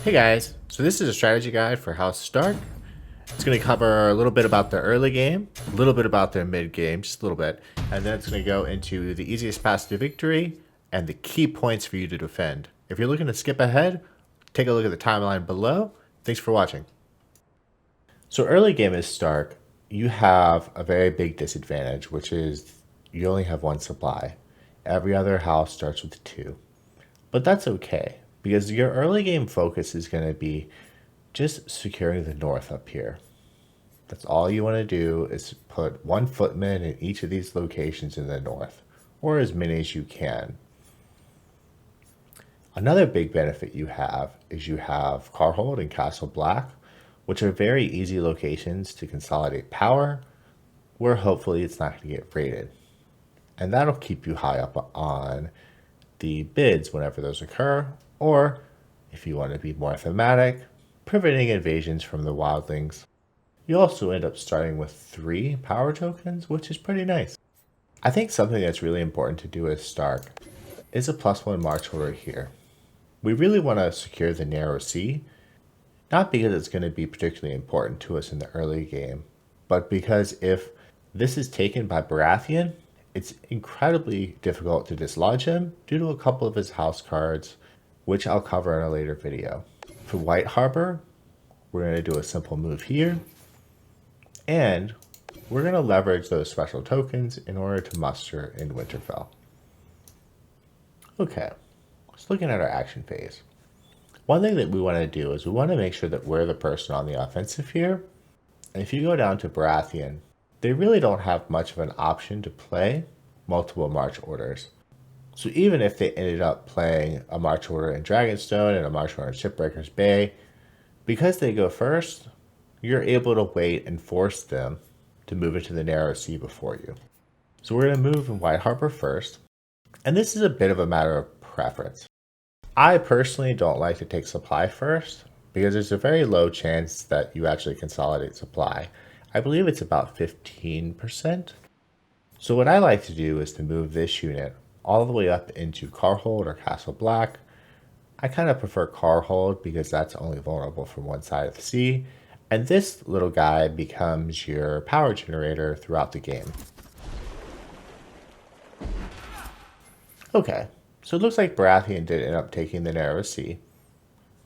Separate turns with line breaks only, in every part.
Hey guys, so this is a strategy guide for House Stark. It's going to cover a little bit about the early game, a little bit about their mid game, just a little bit, and then it's going to go into the easiest path to victory and the key points for you to defend. If you're looking to skip ahead, take a look at the timeline below. Thanks for watching. So early game is Stark. You have a very big disadvantage, which is you only have one supply. Every other house starts with two. But that's okay, because your early game focus is going to be just securing the north up here. That's all you want to do is put one footman in each of these locations in the north, or as many as you can. Another big benefit you have is you have Carhold and Castle Black, which are very easy locations to consolidate power, where hopefully it's not going to get raided. And that'll keep you high up on the bids whenever those occur, or if you want to be more thematic, preventing invasions from the wildlings. You also end up starting with 3 power tokens, which is pretty nice. I think something that's really important to do as Stark is a +1 march order here. We really want to secure the narrow sea, not because it's going to be particularly important to us in the early game, but because if this is taken by Baratheon, it's incredibly difficult to dislodge him due to a couple of his house cards, which I'll cover in a later video. For White Harbor, we're going to do a simple move here, and we're going to leverage those special tokens in order to muster in Winterfell. Okay, so looking at our action phase. One thing that we want to do is we want to make sure that we're the person on the offensive here. And if you go down to Baratheon, they really don't have much of an option to play multiple march orders. So even if they ended up playing a march order in Dragonstone and a march order in Shipbreaker's Bay, because they go first, you're able to wait and force them to move into the narrow sea before you. So we're going to move in White Harbor first, and this is a bit of a matter of preference. I personally don't like to take supply first because there's a very low chance that you actually consolidate supply. I believe it's about 15%. So what I like to do is to move this unit all the way up into Carhold or Castle Black. I kind of prefer Carhold because that's only vulnerable from one side of the sea. And this little guy becomes your power generator throughout the game. Okay, so it looks like Baratheon did end up taking the narrow sea,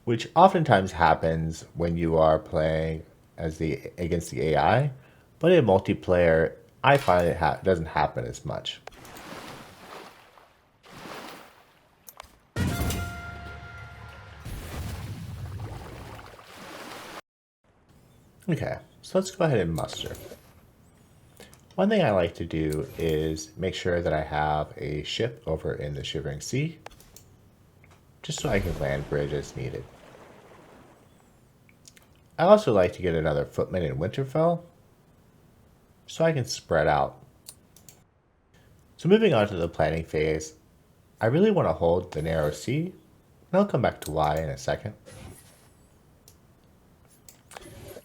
which oftentimes happens when you are playing against the AI, but in multiplayer, I find it doesn't happen as much. Okay, so let's go ahead and muster. One thing I like to do is make sure that I have a ship over in the Shivering Sea, just so I can land bridge as needed. I also like to get another footman in Winterfell, so I can spread out. So moving on to the planning phase, I really want to hold the narrow sea, and I'll come back to why in a second.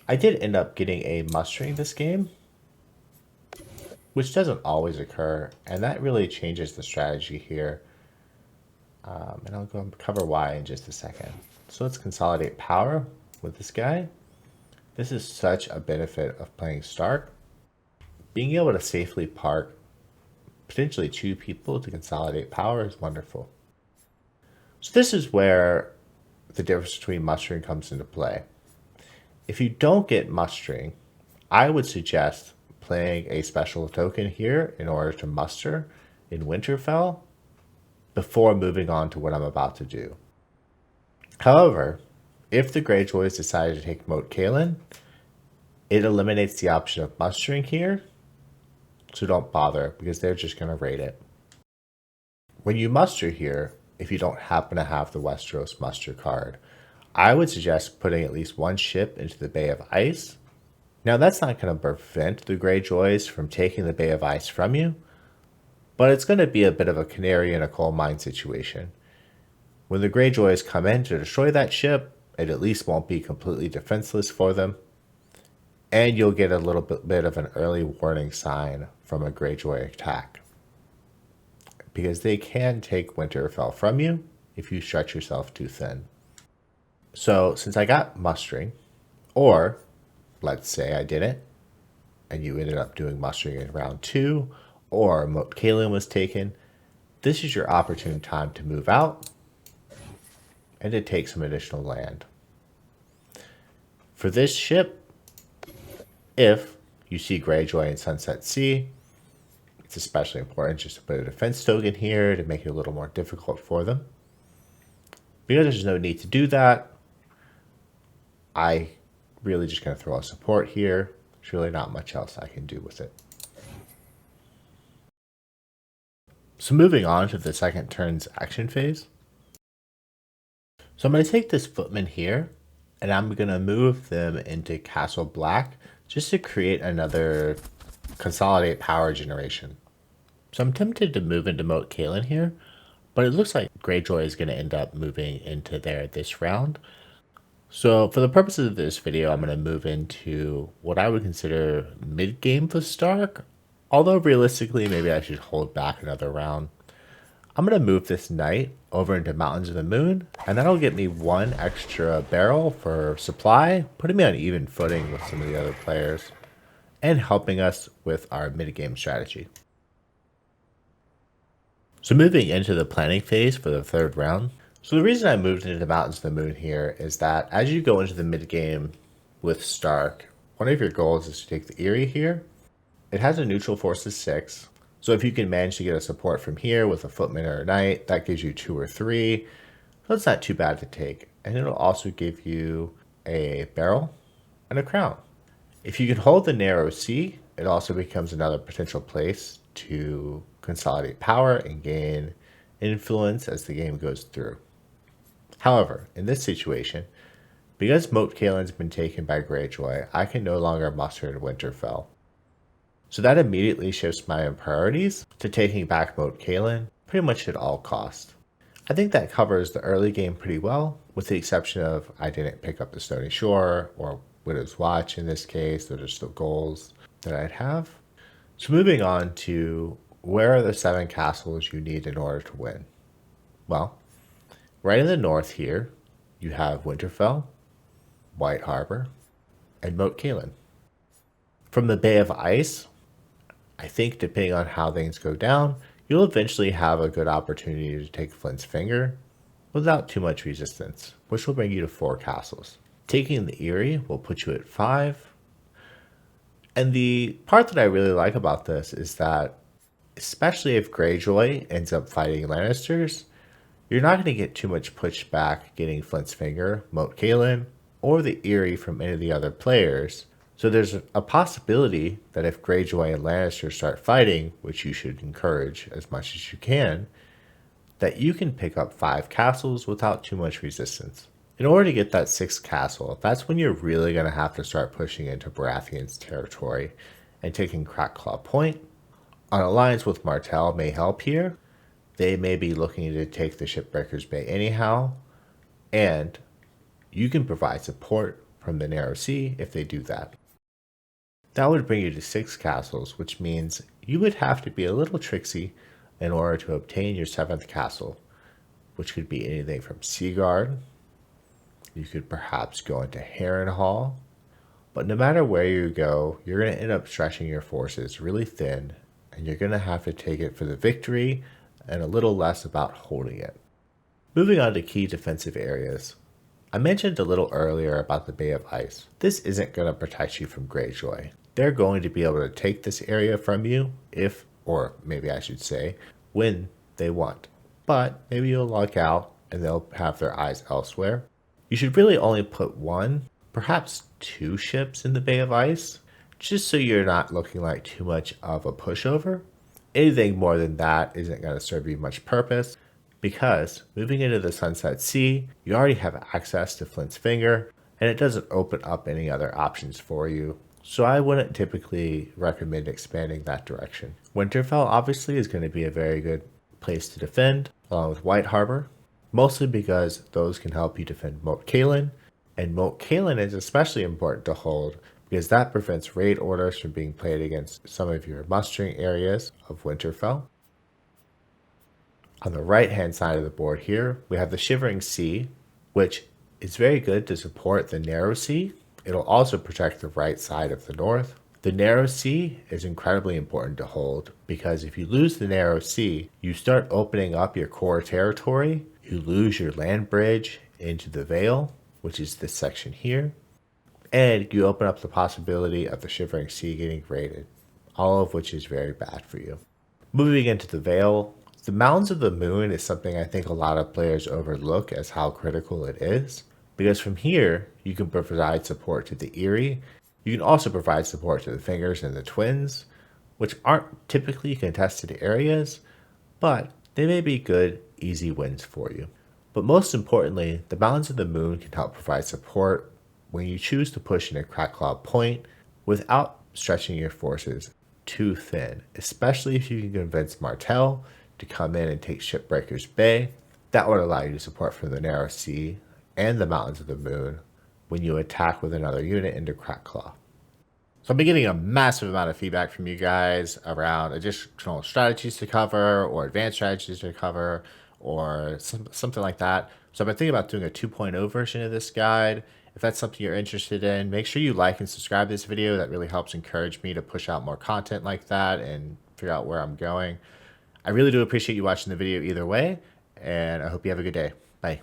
I did end up getting a mustering this game, which doesn't always occur, and that really changes the strategy here. And I'll go and cover why in just a second. So let's consolidate power with this guy. This is such a benefit of playing Stark. Being able to safely park potentially 2 people to consolidate power is wonderful. So this is where the difference between mustering comes into play. If you don't get mustering, I would suggest playing a special token here in order to muster in Winterfell before moving on to what I'm about to do. However, if the Greyjoys decide to take Moat Cailin, it eliminates the option of mustering here, so don't bother because they're just going to raid it. When you muster here, if you don't happen to have the Westeros muster card, I would suggest putting at least 1 ship into the Bay of Ice. Now that's not going to prevent the Greyjoys from taking the Bay of Ice from you, but it's going to be a bit of a canary in a coal mine situation. When the Greyjoys come in to destroy that ship, it at least won't be completely defenseless for them, and you'll get a little bit of an early warning sign from a Greyjoy attack, because they can take Winterfell from you if you stretch yourself too thin. So since I got mustering, or let's say I didn't, and you ended up doing mustering in round 2, or Moat Kalen was taken, this is your opportune time to move out and to take some additional land. For this ship, if you see Greyjoy and Sunset Sea, it's especially important just to put a defense token here to make it a little more difficult for them. Because there's no need to do that, I really just going to throw a support here. There's really not much else I can do with it. So moving on to the second turn's action phase. So I'm going to take this footman here, and I'm going to move them into Castle Black just to create another consolidate power generation. So I'm tempted to move into Moat Kalen here, but it looks like Greyjoy is going to end up moving into there this round. So for the purposes of this video, I'm going to move into what I would consider mid-game for Stark, although realistically maybe I should hold back another round. I'm going to move this knight over into Mountains of the Moon, and that'll get me 1 extra barrel for supply, putting me on even footing with some of the other players, and helping us with our mid-game strategy. So moving into the planning phase for the third round. So the reason I moved into the Mountains of the Moon here is that as you go into the mid-game with Stark, one of your goals is to take the Eyrie here. It has a neutral force of 6, so if you can manage to get a support from here with a footman or a knight, that gives you 2 or 3. So it's not too bad to take. And it'll also give you a barrel and a crown. If you can hold the narrow sea, it also becomes another potential place to consolidate power and gain influence as the game goes through. However, in this situation, because Moat Kalen's been taken by Greyjoy, I can no longer muster in Winterfell. So that immediately shifts my priorities to taking back Moat Kalen pretty much at all costs. I think that covers the early game pretty well, with the exception of I didn't pick up the Stony Shore or Widow's Watch in this case. Those are still goals that I'd have. So moving on to where are the 7 castles you need in order to win? Well, right in the north here, you have Winterfell, White Harbor, and Moat Kalen. From the Bay of Ice, I think depending on how things go down, you'll eventually have a good opportunity to take Flint's Finger without too much resistance, which will bring you to 4 castles. Taking the Eyrie will put you at 5. And the part that I really like about this is that, especially if Greyjoy ends up fighting Lannisters, you're not going to get too much pushback getting Flint's Finger, Moat Kalen, or the Eyrie from any of the other players. So there's a possibility that if Greyjoy and Lannister start fighting, which you should encourage as much as you can, that you can pick up 5 castles without too much resistance. In order to get that 6th castle, that's when you're really going to have to start pushing into Baratheon's territory and taking Crackclaw Point. An alliance with Martell may help here. They may be looking to take the Shipbreakers Bay anyhow, and you can provide support from the Narrow Sea if they do that. That would bring you to 6 castles, which means you would have to be a little tricksy in order to obtain your 7th castle, which could be anything from Seaguard. You could perhaps go into Harrenhal, but no matter where you go, you're going to end up stretching your forces really thin, and you're going to have to take it for the victory and a little less about holding it. Moving on to key defensive areas. I mentioned a little earlier about the Bay of Ice. This isn't going to protect you from Greyjoy. They're going to be able to take this area from you if, or maybe I should say, when they want. But maybe you'll luck out and they'll have their eyes elsewhere. You should really only put 1, perhaps 2 ships in the Bay of Ice, just so you're not looking like too much of a pushover. Anything more than that isn't going to serve you much purpose, because moving into the Sunset Sea, you already have access to Flint's Finger, and it doesn't open up any other options for you. So I wouldn't typically recommend expanding that direction. Winterfell obviously is going to be a very good place to defend, along with White Harbor, mostly because those can help you defend Moat Kalen, and Moat Kalen is especially important to hold because that prevents raid orders from being played against some of your mustering areas of Winterfell. On the right hand side of the board here, we have the Shivering Sea, which It's very good to support the narrow sea. It'll also protect the right side of the north. The narrow sea is incredibly important to hold because if you lose the narrow sea, you start opening up your core territory. You lose your land bridge into the Vale, which is this section here, and you open up the possibility of the Shivering Sea getting raided, all of which is very bad for you. Moving into the Vale, the Mountains of the Moon is something I think a lot of players overlook as how critical it is. Because from here, you can provide support to the Erie. You can also provide support to the Fingers and the Twins, which aren't typically contested areas, but they may be good, easy wins for you. But most importantly, the Mountains of the Moon can help provide support when you choose to push into Crackclaw Point without stretching your forces too thin, especially if you can convince Martell to come in and take Shipbreaker's Bay. That would allow you to support from the Narrow Sea and the Mountains of the Moon when you attack with another unit into Crackclaw. So I've been getting a massive amount of feedback from you guys around additional strategies to cover or advanced strategies to cover or something like that. So I've been thinking about doing a 2.0 version of this guide. If that's something you're interested in, make sure you like and subscribe to this video. That really helps encourage me to push out more content like that and figure out where I'm going. I really do appreciate you watching the video either way, and I hope you have a good day. Bye.